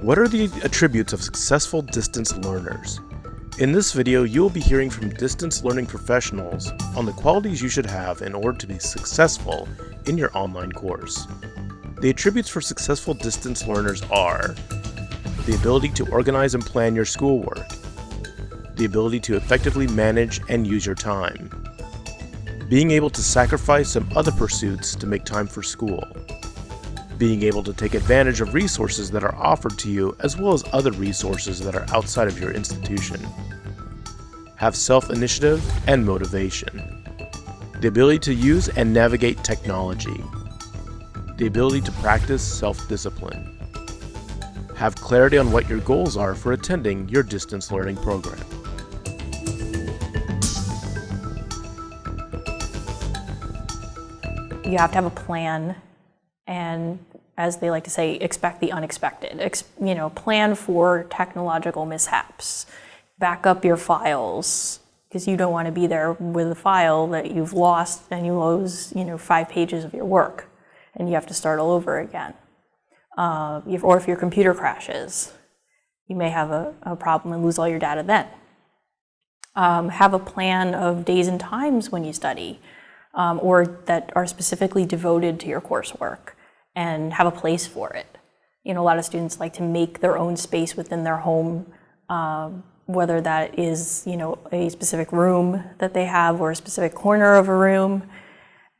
What are the attributes of successful distance learners? In this video, you will be hearing from distance learning professionals on the qualities you should have in order to be successful in your online course. The attributes for successful distance learners are the ability to organize and plan your schoolwork, the ability to effectively manage and use your time, being able to sacrifice some other pursuits to make time for school, being able to take advantage of resources that are offered to you as well as other resources that are outside of your institution, have self-initiative and motivation, the ability to use and navigate technology, the ability to practice self-discipline, have clarity on what your goals are for attending your distance learning program. You have to have a plan and, as they like to say, expect the unexpected. Plan for technological mishaps. Back up your files, because you don't want to be there with a file that you've lost and you lose 5 pages of your work and you have to start all over again. Or if your computer crashes, you may have a problem and lose all your data then. Have a plan of days and times when you study, or that are specifically devoted to your coursework, and have a place for it. A lot of students like to make their own space within their home, whether that is a specific room that they have or a specific corner of a room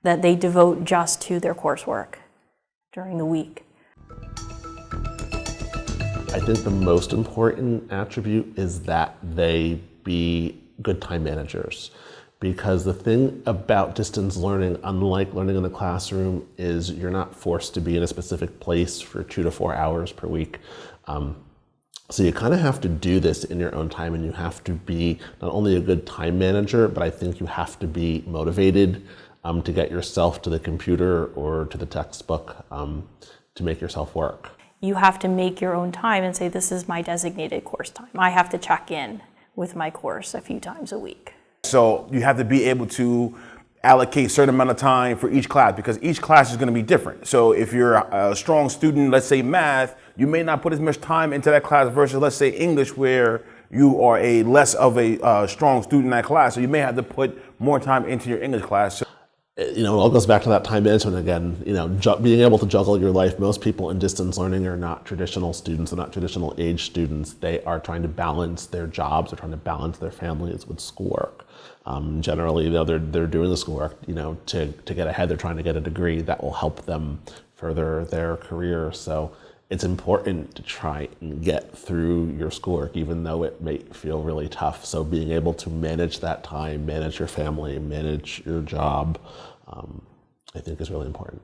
that they devote just to their coursework during the week. I think the most important attribute is that they be good time managers. Because the thing about distance learning, unlike learning in the classroom, is you're not forced to be in a specific place for 2 to 4 hours per week. So you kind of have to do this in your own time, and you have to be not only a good time manager, but I think you have to be motivated to get yourself to the computer or to the textbook to make yourself work. You have to make your own time and say, this is my designated course time. I have to check in with my course a few times a week. So you have to be able to allocate a certain amount of time for each class, because each class is going to be different. So if you're a strong student, let's say math, you may not put as much time into that class versus, let's say, English, where you are a less of a strong student in that class. So you may have to put more time into your English class. So it all goes back to that time management again. Being able to juggle your life. Most people in distance learning are not traditional students. They're not traditional age students. They are trying to balance their jobs. They're trying to balance their families with schoolwork. Generally, they're doing the schoolwork, to get ahead. They're trying to get a degree that will help them further their career. So it's important to try and get through your schoolwork, even though it may feel really tough. So being able to manage that time, manage your family, manage your job, I think is really important.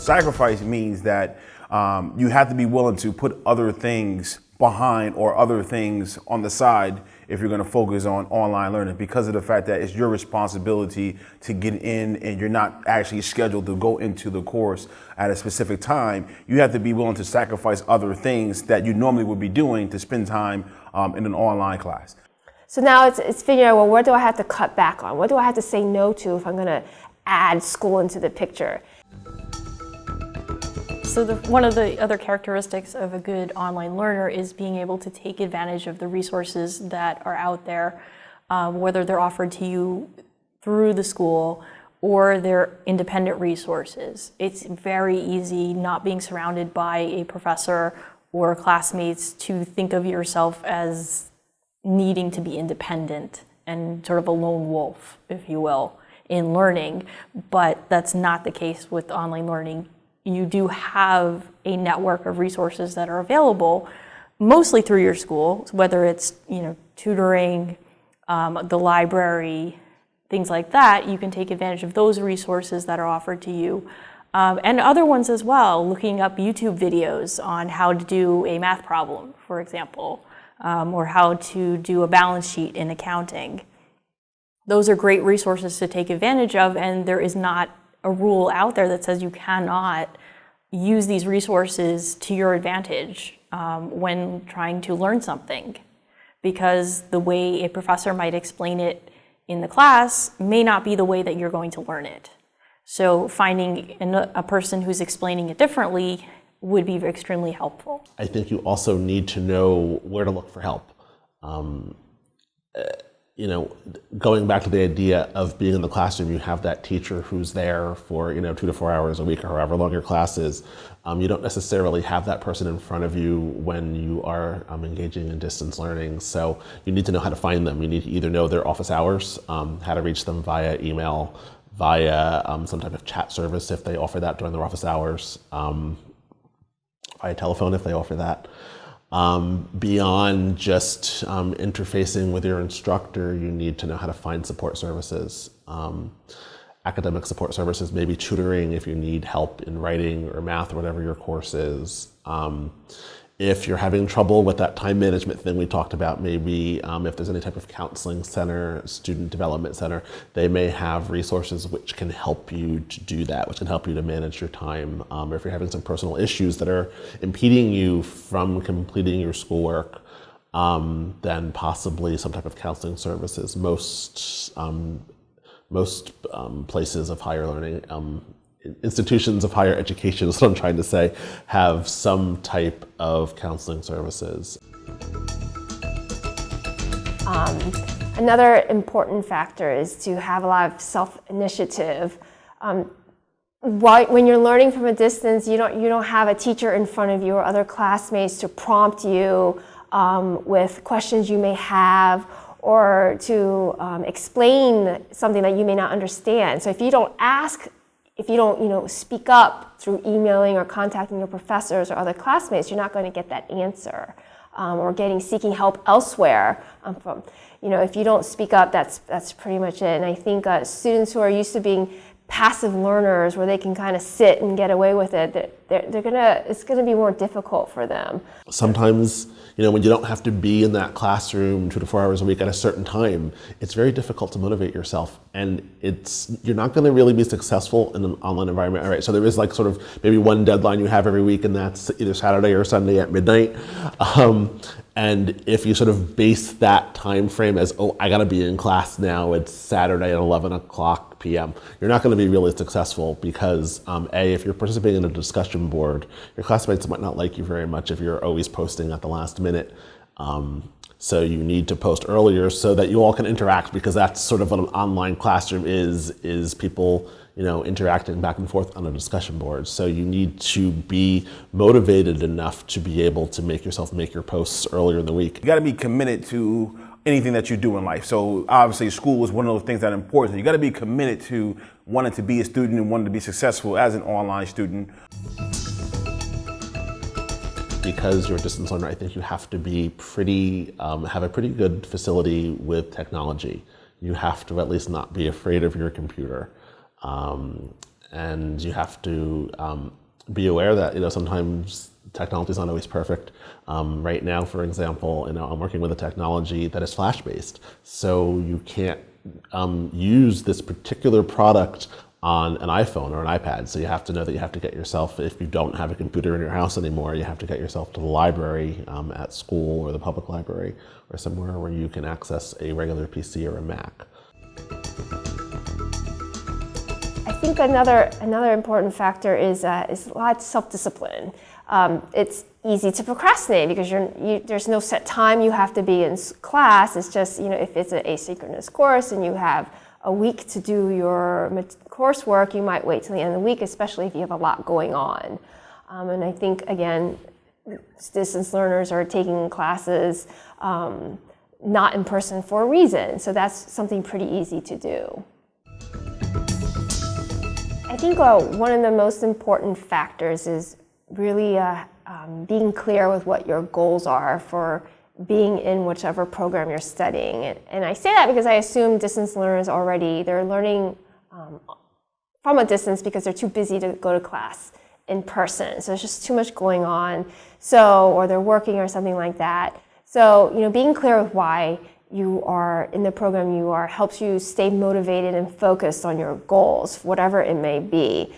sacrifice means that you have to be willing to put other things behind or other things on the side if you're going to focus on online learning, because of the fact that it's your responsibility to get in and you're not actually scheduled to go into the course at a specific time. You have to be willing to sacrifice other things that you normally would be doing to spend time in an online class. So now it's figuring out, well, what do I have to cut back on? What do I have to say no to if I'm going to add school into the picture? So one of the other characteristics of a good online learner is being able to take advantage of the resources that are out there, whether they're offered to you through the school or they're independent resources. It's very easy, not being surrounded by a professor or classmates, to think of yourself as needing to be independent and sort of a lone wolf, if you will, in learning. But that's not the case with online learning. You do have a network of resources that are available, mostly through your school, whether it's tutoring, the library, things like that. You can take advantage of those resources that are offered to you, and other ones as well. Looking up YouTube videos on how to do a math problem, for example, or how to do a balance sheet in accounting. Those are great resources to take advantage of, and there is not a rule out there that says you cannot use these resources to your advantage when trying to learn something, because the way a professor might explain it in the class may not be the way that you're going to learn it. So finding a person who's explaining it differently would be extremely helpful. I think you also need to know where to look for help. Going back to the idea of being in the classroom, you have that teacher who's there for 2 to 4 hours a week or however long your class is. You don't necessarily have that person in front of you when you are engaging in distance learning. So you need to know how to find them. You need to either know their office hours, how to reach them via email, via some type of chat service if they offer that during their office hours, via telephone if they offer that. Beyond just interfacing with your instructor, you need to know how to find support services. Academic support services, maybe tutoring if you need help in writing or math or whatever your course is. If you're having trouble with that time management thing we talked about, maybe if there's any type of counseling center, student development center, they may have resources which can help you to do that, which can help you to manage your time. Or if you're having some personal issues that are impeding you from completing your schoolwork, then possibly some type of counseling services. Most places of higher learning, institutions of higher education is what I'm trying to say, have some type of counseling services. Another important factor is to have a lot of self-initiative. When you're learning from a distance, you don't have a teacher in front of you or other classmates to prompt you with questions you may have, or to explain something that you may not understand. So if you don't speak up through emailing or contacting your professors or other classmates, you're not going to get that answer. Or seeking help elsewhere. If you don't speak up, that's pretty much it. And I think students who are used to being passive learners, where they can kind of sit and get away with it, it's gonna be more difficult for them. Sometimes, when you don't have to be in that classroom 2 to 4 hours a week at a certain time, it's very difficult to motivate yourself, and you're not going to really be successful in an online environment. All right, so there is sort of maybe one deadline you have every week, and that's either Saturday or Sunday at midnight. And if you sort of base that time frame as, I got to be in class now, it's Saturday at 11 o'clock p.m., you're not going to be really successful because, if you're participating in a discussion board, your classmates might not like you very much if you're always posting at the last minute. So you need to post earlier so that you all can interact, because that's sort of what an online classroom is people interacting back and forth on a discussion board. So you need to be motivated enough to be able to make your posts earlier in the week. You got to be committed to anything that you do in life. So obviously school is one of those things that are important. You got to be committed to wanting to be a student and wanting to be successful as an online student. Because you're a distance learner, I think you have to be have a pretty good facility with technology. You have to at least not be afraid of your computer. And you have to be aware that sometimes technology is not always perfect. Right now, for example, I'm working with a technology that is Flash-based, so you can't use this particular product on an iPhone or an iPad. So you have to know that you have to get yourself, if you don't have a computer in your house anymore, you have to get yourself to the library at school or the public library or somewhere where you can access a regular PC or a Mac. I think another important factor is a lot of self-discipline. It's easy to procrastinate because there's no set time you have to be in class. It's just, if it's an asynchronous course and you have a week to do your coursework, you might wait till the end of the week, especially if you have a lot going on. And I think, again, distance learners are taking classes not in person for a reason. So that's something pretty easy to do. I think one of the most important factors is really being clear with what your goals are for being in whichever program you're studying. And I say that because I assume distance learners they're learning from a distance because they're too busy to go to class in person. So there's just too much going on. Or they're working or something like that. So, being clear with why you are in the program you are helps you stay motivated and focused on your goals, whatever it may be.